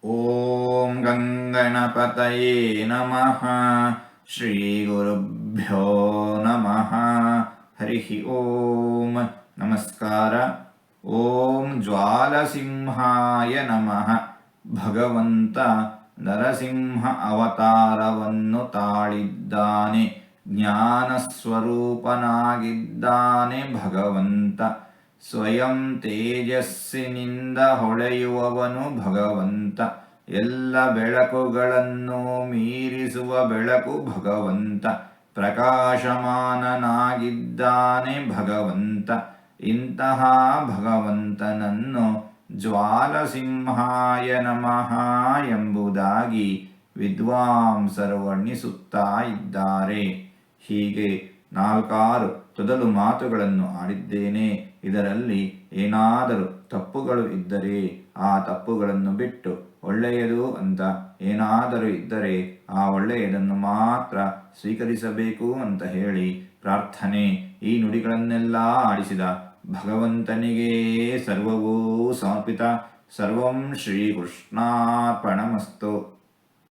ಓಂ ಗಂಗಣಪತಯೇ ನಮಃ. ಶ್ರೀ ಗುರುಭ್ಯೋ ನಮಃ. ಹರಿ ಓಂ. ನಮಸ್ಕಾರ. ಓಂ ಜ್ವಾಲಸಿಂಹಾಯ ನಮಃ. ಭಗವಂತ ನರಸಿಂಹ ಅವತಾರವನ್ನು ತಾಳಿದ್ದಾನೆ. ಜ್ಞಾನ ಸ್ವರೂಪನಾಗಿದ್ದಾನೆ ಭಗವಂತ. ಸ್ವಯಂ ತೇಜಸ್ಸಿನಿಂದ ಹೊಳೆಯುವವನು ಭಗವಂತ. ಎಲ್ಲ ಬೆಳಕುಗಳನ್ನು ಮೀರಿಸುವ ಬೆಳಕು ಭಗವಂತ. ಪ್ರಕಾಶಮಾನನಾಗಿದ್ದಾನೆ ಭಗವಂತ. ಇಂತಹ ಭಗವಂತನನ್ನು ಜ್ವಾಲಸಿಂಹಾಯ ನಮಃ ಎಂಬುದಾಗಿ ವಿದ್ವಾಂಸರು ವರ್ಣಿಸುತ್ತಾ ಇದ್ದಾರೆ. ಹೀಗೆ 4 ತೊದಲು ಮಾತುಗಳನ್ನು ಆಡಿದ್ದೇನೆ. ಇದರಲ್ಲಿ ಏನಾದರೂ ತಪ್ಪುಗಳು ಇದ್ದರೆ ಆ ತಪ್ಪುಗಳನ್ನು ಬಿಟ್ಟು ಒಳ್ಳೆಯದು ಅಂತ ಏನಾದರೂ ಇದ್ದರೆ ಆ ಒಳ್ಳೆಯದನ್ನು ಮಾತ್ರ ಸ್ವೀಕರಿಸಬೇಕು ಅಂತ ಹೇಳಿ ಪ್ರಾರ್ಥನೆ. ಈ ನುಡಿಗಳನ್ನೆಲ್ಲ ಆಡಿಸಿದ ಭಗವಂತನಿಗೇ ಸರ್ವವೂ ಸಮರ್ಪಿತ. ಸರ್ವಂ ಶ್ರೀಕೃಷ್ಣಾರ್ಪಣಮಸ್ತು.